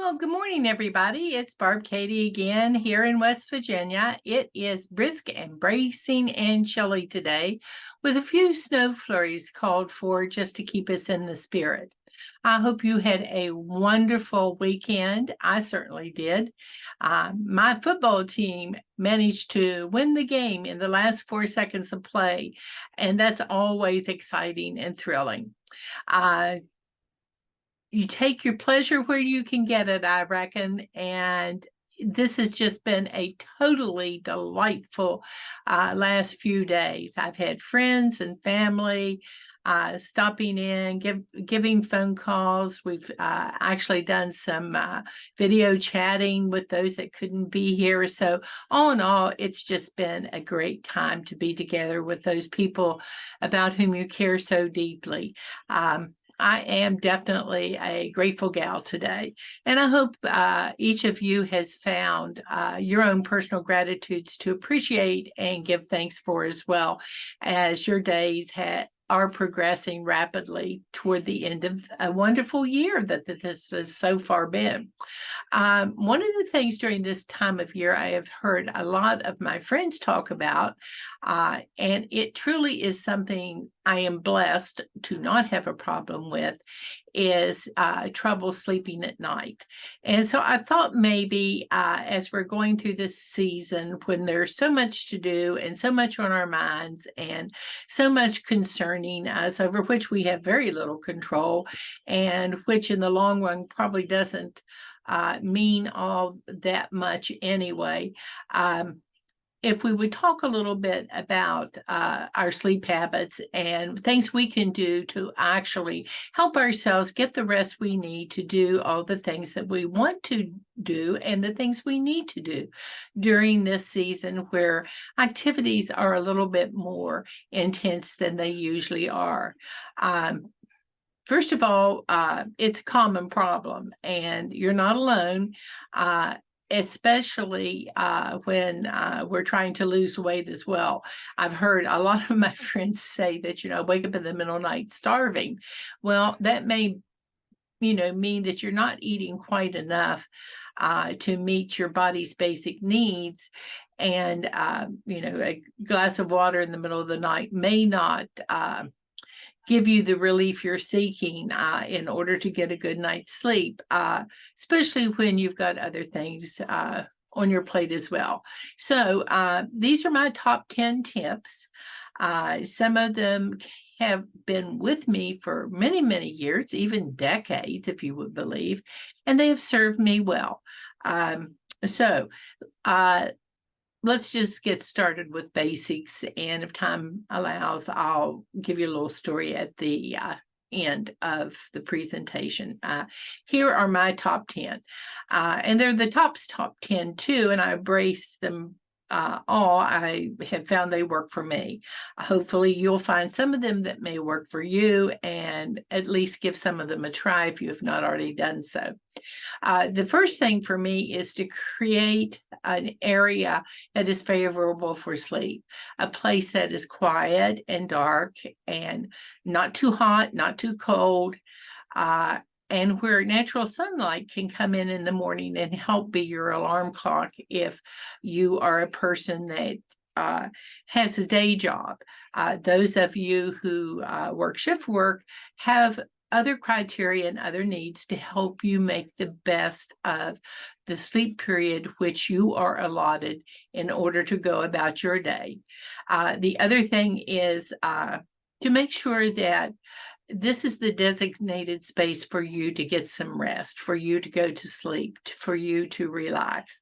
Well, good morning, everybody. It's Barb Katie again here in West Virginia. It is brisk and bracing and chilly today, with a few snow flurries called for just to keep us in the spirit. I hope you had a wonderful weekend. I certainly did. My football team managed to win the game in the last 4 seconds of play, and that's always exciting and thrilling. Uh, you take your pleasure where you can get it, I reckon. And this has just been a totally delightful last few days. I've had friends and family stopping in, giving phone calls. We've actually done some video chatting with those that couldn't be here. So all in all, it's just been a great time to be together with those people about whom you care so deeply. I am definitely a grateful gal today. And I hope each of you has found your own personal gratitudes to appreciate and give thanks for as well, as your days are progressing rapidly toward the end of a wonderful year that this has so far been. One of the things during this time of year I have heard a lot of my friends talk about, and it truly is something I am blessed to not have a problem with, is trouble sleeping at night. And so I thought maybe as we're going through this season when there's so much to do and so much on our minds and so much concerning us over which we have very little control, and which in the long run probably doesn't mean all that much anyway. If we would talk a little bit about our sleep habits and things we can do to actually help ourselves get the rest we need to do all the things that we want to do and the things we need to do during this season where activities are a little bit more intense than they usually are. First of all, it's a common problem, and you're not alone, especially when we're trying to lose weight as well. I've heard a lot of my friends say that, wake up in the middle of the night starving. Well, that may, mean that you're not eating quite enough to meet your body's basic needs. And, a glass of water in the middle of the night may not give you the relief you're seeking in order to get a good night's sleep, especially when you've got other things on your plate as well. So these are my top 10 tips. Some of them have been with me for many, many years, even decades, if you would believe, and they have served me well. So let's just get started with basics. And if time allows, I'll give you a little story at the end of the presentation. Here are my top 10. And they're the top 10 too, and I embrace them all. I have found they work for me. Hopefully you'll find some of them that may work for you and at least give some of them a try if you have not already done so. The first thing for me is to create an area that is favorable for sleep, a place that is quiet and dark and not too hot, not too cold, and where natural sunlight can come in the morning and help be your alarm clock if you are a person that has a day job. Those of you who work shift work have other criteria and other needs to help you make the best of the sleep period which you are allotted in order to go about your day. The other thing is to make sure that this is the designated space for you to get some rest, for you to go to sleep, for you to relax.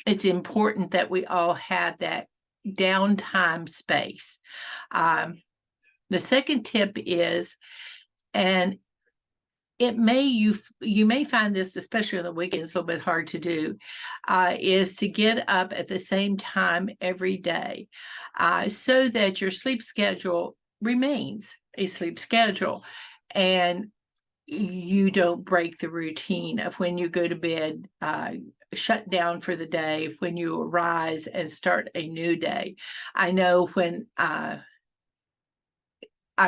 It's important that we all have that downtime space. The second tip is, and you may find this, especially on the weekends, a little bit hard to do, is to get up at the same time every day so that your sleep schedule remains a sleep schedule and you don't break the routine of when you go to bed, shut down for the day, when you arise and start a new day. I know when I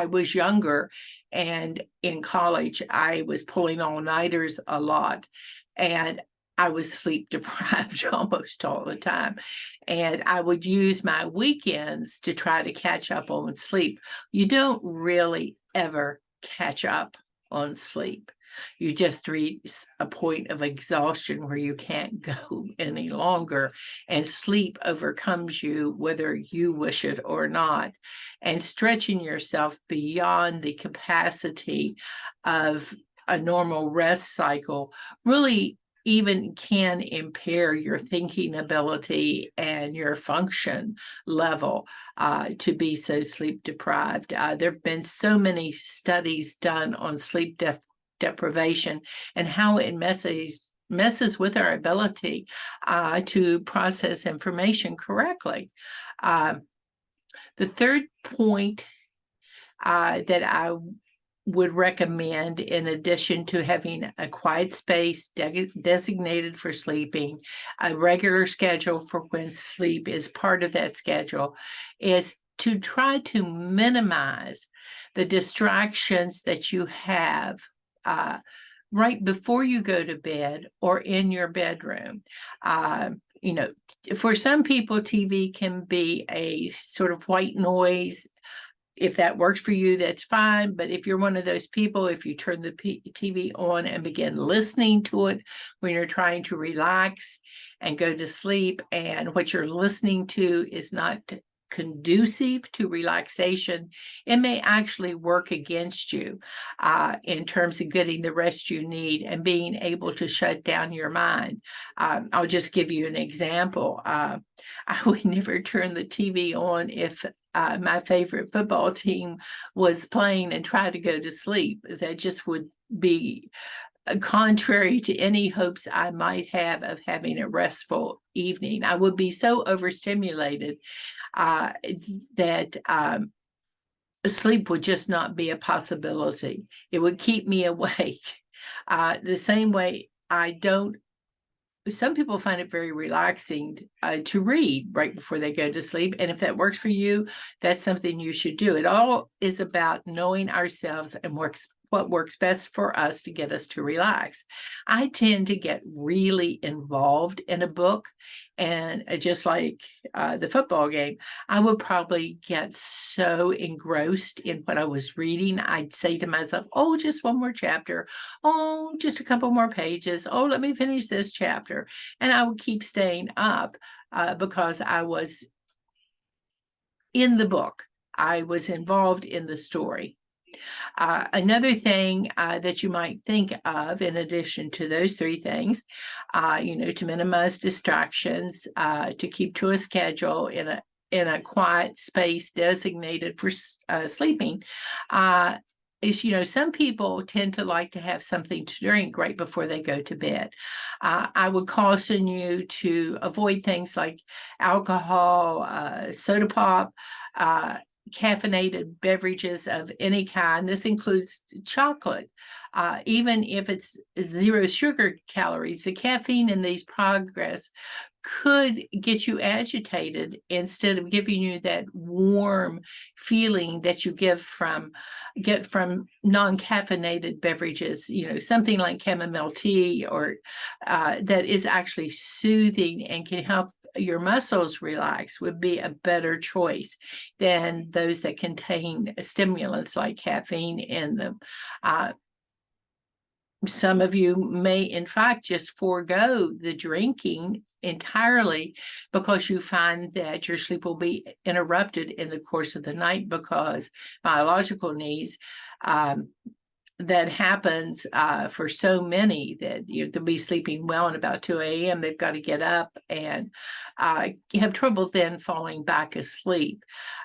was younger And in college, I was pulling all-nighters a lot, and I was sleep deprived almost all the time. And I would use my weekends to try to catch up on sleep. You don't really ever catch up on sleep. You just reach a point of exhaustion where you can't go any longer, and sleep overcomes you whether you wish it or not. And stretching yourself beyond the capacity of a normal rest cycle really even can impair your thinking ability and your function level to be so sleep deprived. There have been so many studies done on sleep deprivation and how it messes with our ability to process information correctly. The third point that I would recommend, in addition to having a quiet space designated for sleeping, a regular schedule for when sleep is part of that schedule, is to try to minimize the distractions that you have right before you go to bed or in your bedroom. For some people, TV can be a sort of white noise. If that works for you, that's fine. But if you're one of those people, if you turn the TV on and begin listening to it when you're trying to relax and go to sleep, and what you're listening to is not conducive to relaxation, it may actually work against you in terms of getting the rest you need and being able to shut down your mind. I'll just give you an example. I would never turn the TV on if my favorite football team was playing and try to go to sleep. That just would be contrary to any hopes I might have of having a restful evening. I would be so overstimulated that sleep would just not be a possibility. It would keep me awake. The same way some people find it very relaxing to read right before they go to sleep. And if that works for you, that's something you should do. It all is about knowing ourselves and what works best for us to get us to relax. I tend to get really involved in a book, and just like the football game, I would probably get so engrossed in what I was reading. I'd say to myself, oh, just one more chapter. Oh, just a couple more pages. Oh, let me finish this chapter. And I would keep staying up because I was in the book. I was involved in the story. Another thing that you might think of, in addition to those three things, to minimize distractions, to keep to a schedule in a quiet space designated for sleeping, is, some people tend to like to have something to drink right before they go to bed. I would caution you to avoid things like alcohol, soda pop, caffeinated beverages of any kind. This includes chocolate. Even if it's 0 sugar calories, the caffeine in these progress could get you agitated instead of giving you that warm feeling that you get from non-caffeinated beverages, something like chamomile tea, or that is actually soothing and can help your muscles relax, would be a better choice than those that contain stimulants like caffeine in them. Some of you may, in fact, just forego the drinking entirely because you find that your sleep will be interrupted in the course of the night because biological needs. That happens for so many that they'll be sleeping well, and about 2 a.m. they've got to get up and have trouble then falling back asleep.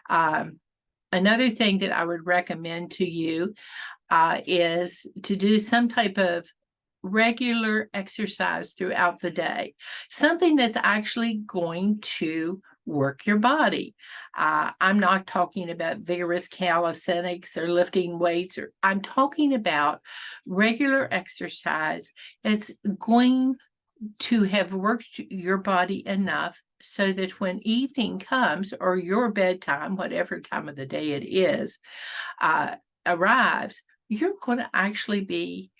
Another thing that I would recommend to you is to do some type of regular exercise throughout the day, something that's actually going to work your body. I'm not talking about vigorous calisthenics or lifting weights, I'm talking about regular exercise that's going to have worked your body enough so that when evening comes, or your bedtime, whatever time of the day it is, arrives, you're going to actually be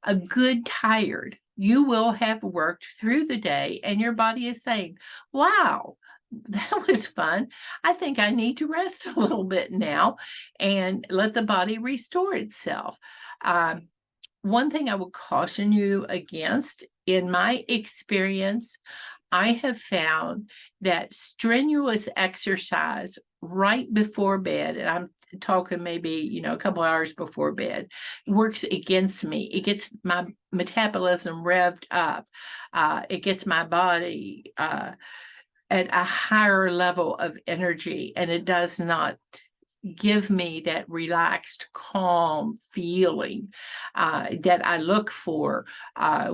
a good tired. You will have worked through the day and your body is saying, wow, that was fun. I think I need to rest a little bit now and let the body restore itself. One thing I would caution you against, in my experience, I have found that strenuous exercise right before bed, and I'm talking maybe, a couple hours before bed, works against me. It gets my metabolism revved up. It gets my body at a higher level of energy, and it does not give me that relaxed, calm feeling that I look for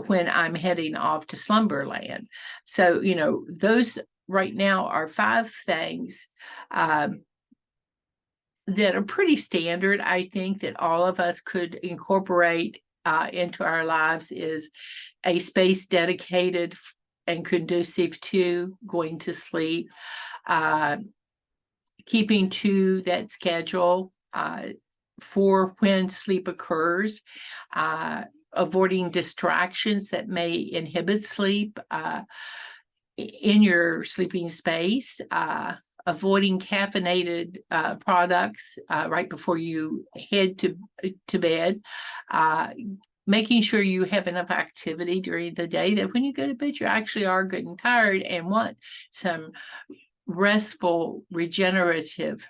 when I'm heading off to slumberland. So, those right now are 5 things that are pretty standard. I think that all of us could incorporate into our lives is a space dedicated and conducive to going to sleep, keeping to that schedule for when sleep occurs, avoiding distractions that may inhibit sleep in your sleeping space, avoiding caffeinated products right before you head to bed, making sure you have enough activity during the day that when you go to bed, you actually are good and tired and want some restful, regenerative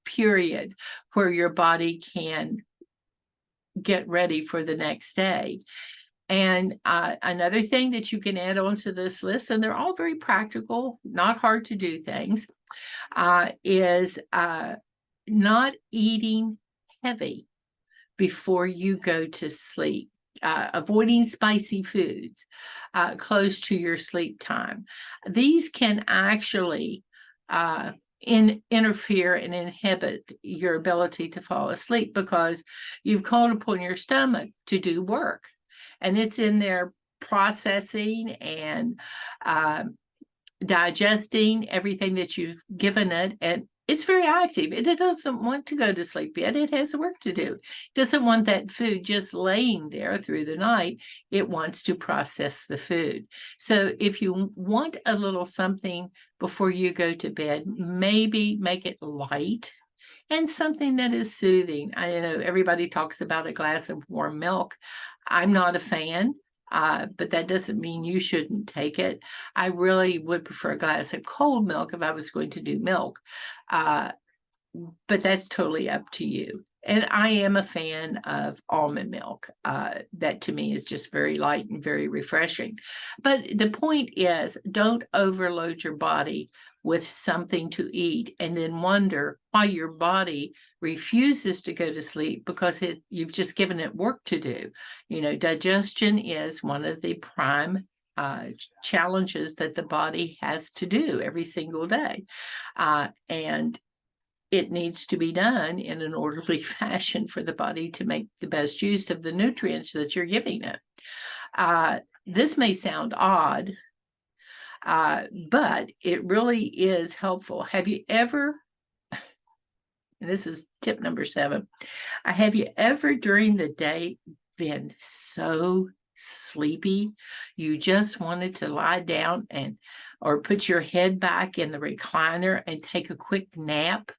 period where your body can get ready for the next day. And another thing that you can add on to this list, and they're all very practical, not hard to do things, is not eating heavy before you go to sleep. Avoiding spicy foods close to your sleep time. These can actually interfere and inhibit your ability to fall asleep because you've called upon your stomach to do work, and it's in there processing and digesting everything that you've given it, and it's very active. It doesn't want to go to sleep yet. It has work to do. It doesn't want that food just laying there through the night. It wants to process the food. So if you want a little something before you go to bed, maybe make it light and something that is soothing. I know everybody talks about a glass of warm milk. I'm not a fan. But that doesn't mean you shouldn't take it. I really would prefer a glass of cold milk if I was going to do milk. But that's totally up to you. And I am a fan of almond milk. That to me is just very light and very refreshing. But the point is, don't overload your body with something to eat and then wonder why your body refuses to go to sleep because you've just given it work to do. Digestion is one of the prime challenges that the body has to do every single day. And it needs to be done in an orderly fashion for the body to make the best use of the nutrients that you're giving it. This may sound odd, but it really is helpful. Have you ever, and this is tip number 7, have you ever during the day been so sleepy you just wanted to lie down or put your head back in the recliner and take a quick nap?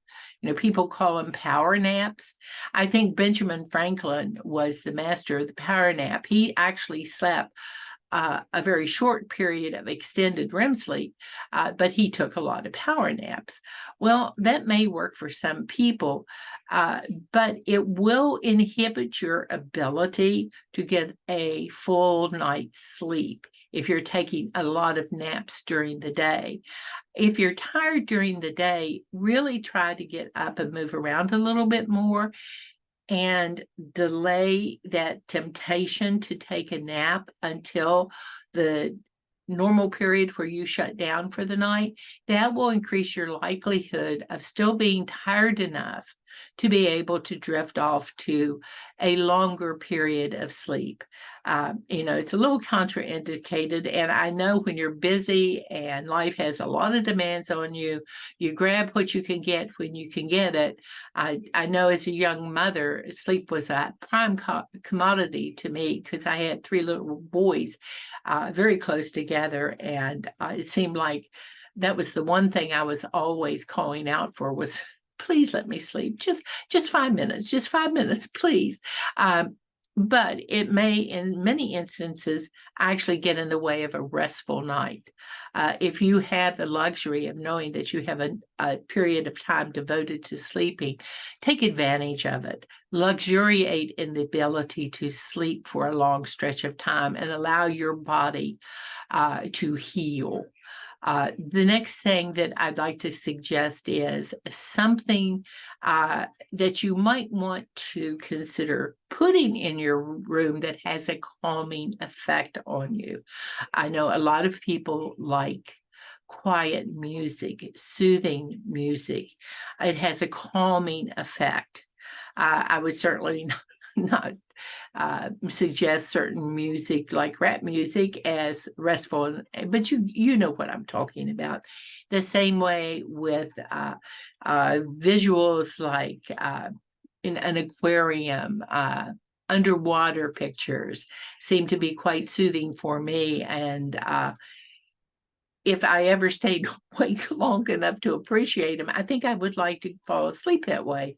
People call them power naps. I think Benjamin Franklin was the master of the power nap. He actually slept a very short period of extended REM sleep, but he took a lot of power naps. Well, that may work for some people, but it will inhibit your ability to get a full night's sleep if you're taking a lot of naps during the day. If you're tired during the day, really try to get up and move around a little bit more and delay that temptation to take a nap until the normal period where you shut down for the night. That will increase your likelihood of still being tired enough to be able to drift off to a longer period of sleep. It's a little contraindicated, and I know when you're busy and life has a lot of demands on you, you grab what you can get when you can get it. I know as a young mother, sleep was a prime commodity to me because I had 3 little boys very close together, and it seemed like that was the one thing I was always calling out for was, please let me sleep. Just 5 minutes, just 5 minutes, please. But it may, in many instances, actually get in the way of a restful night. If you have the luxury of knowing that you have a period of time devoted to sleeping, take advantage of it. Luxuriate in the ability to sleep for a long stretch of time and allow your body to heal. The next thing that I'd like to suggest is something that you might want to consider putting in your room that has a calming effect on you. I know a lot of people like quiet music, soothing music. It has a calming effect. I would certainly not suggest certain music like rap music as restful, but you know what I'm talking about. The same way with visuals like in an aquarium, underwater pictures seem to be quite soothing for me. And if I ever stayed awake long enough to appreciate them, I think I would like to fall asleep that way.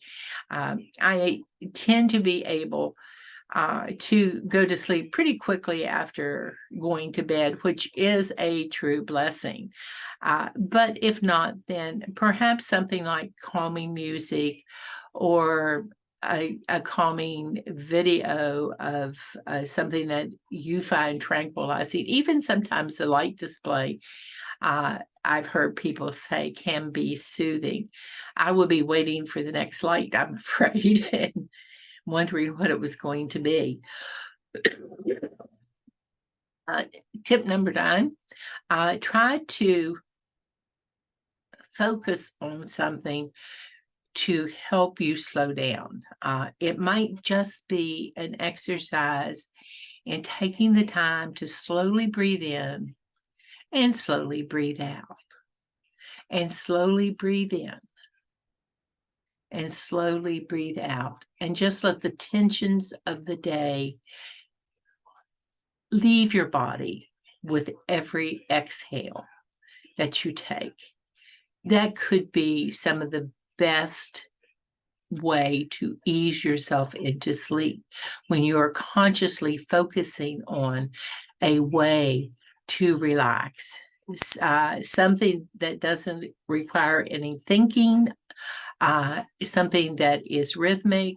I tend to be able to go to sleep pretty quickly after going to bed, which is a true blessing. But if not, then perhaps something like calming music or a calming video of something that you find tranquilizing. Even sometimes the light display, I've heard people say can be soothing. I will be waiting for the next light, I'm afraid, and wondering what it was going to be. Tip number 9, try to focus on something to help you slow down. It might just be an exercise in taking the time to slowly breathe in and slowly breathe out, and slowly breathe in and slowly breathe out, and just let the tensions of the day leave your body with every exhale that you take. That could be some of the best way to ease yourself into sleep, when you are consciously focusing on a way to relax, something that doesn't require any thinking, something that is rhythmic,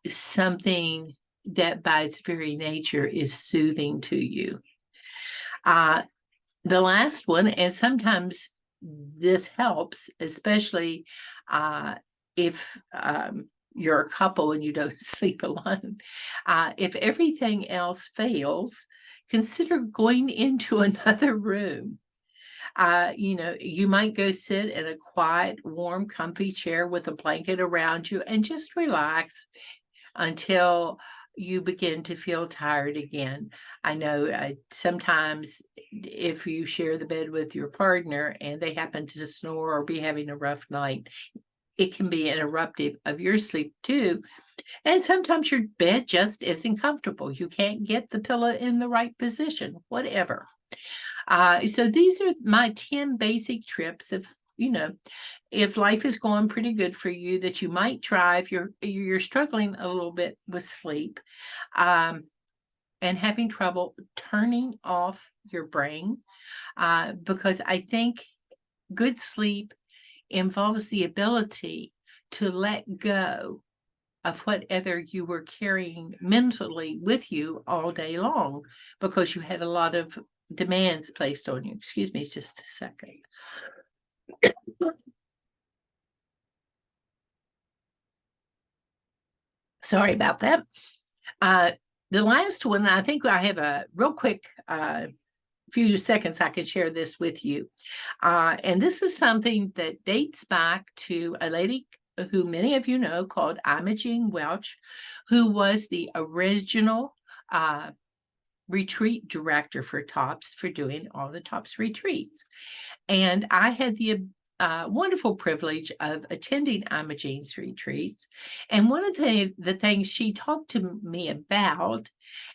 something that by its very nature is soothing to you. The last one, and sometimes this helps, especially if you're a couple and you don't sleep alone. If everything else fails, consider going into another room. You might go sit in a quiet, warm, comfy chair with a blanket around you and just relax until you begin to feel tired again. I know sometimes if you share the bed with your partner and they happen to snore or be having a rough night, it can be interruptive of your sleep too. And sometimes your bed just isn't comfortable. You can't get the pillow in the right position, whatever. So these are my 10 basic trips of, if life is going pretty good for you, that you might try if you're struggling a little bit with sleep, and having trouble turning off your brain, because I think good sleep involves the ability to let go of whatever you were carrying mentally with you all day long, because you had a lot of demands placed on you. Excuse me just a second. Sorry about that. The last one, I think I have a real quick few seconds I could share this with you. And this is something that dates back to a lady who many of you know, called Imogene Welch, who was the original retreat director for TOPS, for doing all the TOPS retreats. And I had the wonderful privilege of attending Imogene's retreats. And one of the things she talked to me about,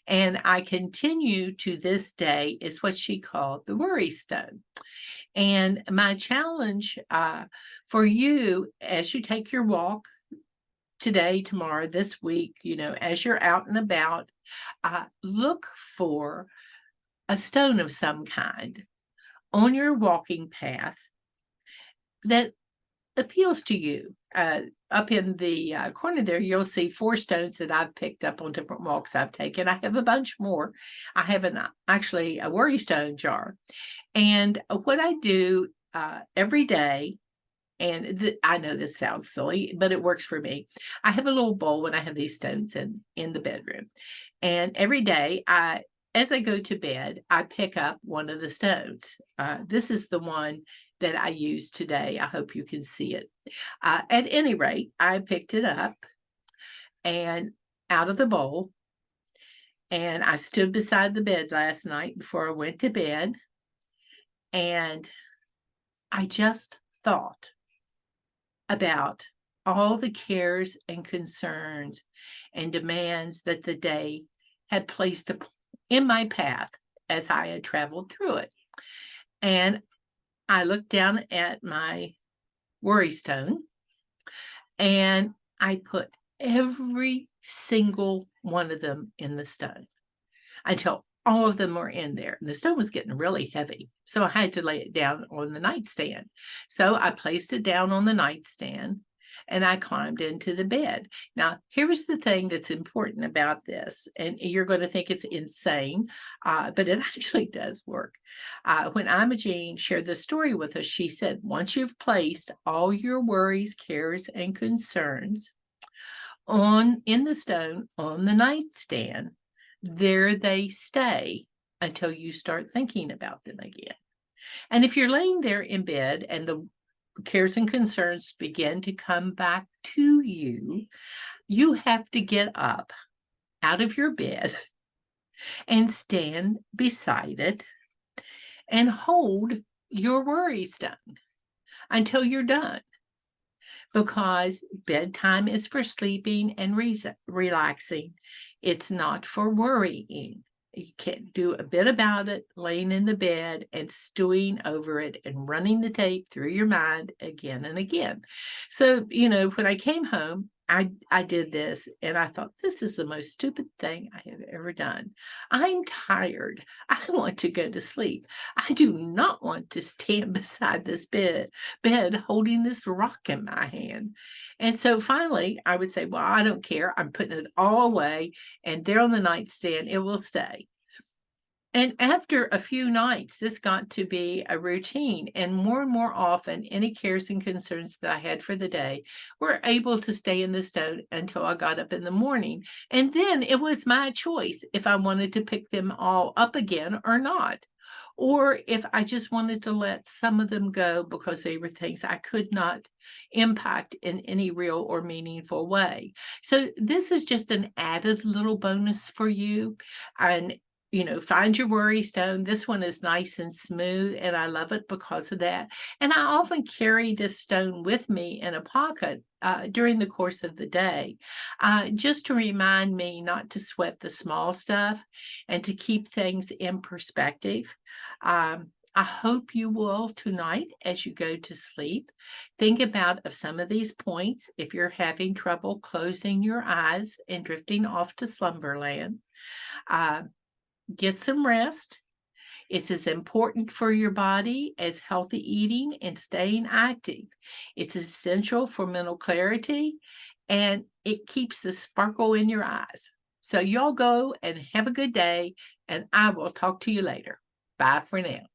and I continue to this day, is what she called the worry stone. And my challenge for you as you take your walk today, tomorrow, this week, as you're out and about, look for a stone of some kind on your walking path that appeals to you. Up in the corner there, you'll see 4 stones that I've picked up on different walks I've taken. I have a bunch more. I have actually a worry stone jar. And what I do every day, and I know this sounds silly, but it works for me. I have a little bowl when I have these stones in the bedroom. And every day, as I go to bed, I pick up one of the stones. This is the one that I used today. I hope you can see it. At any rate, I picked it up and out of the bowl, and I stood beside the bed last night before I went to bed, and I just thought about all the cares and concerns and demands that the day had placed in my path as I had traveled through it. And I looked down at my worry stone and I put every single one of them in the stone until all of them were in there. And the stone was getting really heavy, so I had to lay it down on the nightstand. So I placed it down on the nightstand and I climbed into the bed. Now, here's the thing that's important about this, and you're going to think it's insane, but it actually does work. When Imogene shared the story with us, she said, once you've placed all your worries, cares, and concerns in the stone on the nightstand, there they stay until you start thinking about them again. And if you're laying there in bed and the cares and concerns begin to come back to you, you have to get up out of your bed and stand beside it and hold your worry stone until you're done. Because bedtime is for sleeping and relaxing. It's not for worrying. You can do a bit about it, laying in the bed and stewing over it and running the tape through your mind again and again. So, when I came home, I did this and I thought, this is the most stupid thing I have ever done. I'm tired. I want to go to sleep. I do not want to stand beside this bed holding this rock in my hand. And so finally I would say, well, I don't care. I'm putting it all away, and there on the nightstand, it will stay. And after a few nights, this got to be a routine, and more often, any cares and concerns that I had for the day were able to stay in the stone until I got up in the morning. And then it was my choice if I wanted to pick them all up again or not, or if I just wanted to let some of them go because they were things I could not impact in any real or meaningful way. So this is just an added little bonus for you. And find your worry stone. This one is nice and smooth, and I love it because of that. And I often carry this stone with me in a pocket during the course of the day, just to remind me not to sweat the small stuff and to keep things in perspective. I hope you will tonight as you go to sleep. Think about some of these points if you're having trouble closing your eyes and drifting off to slumberland. Get some rest. It's as important for your body as healthy eating and staying active. It's essential for mental clarity, and it keeps the sparkle in your eyes. So y'all go and have a good day, and I will talk to you later. Bye for now.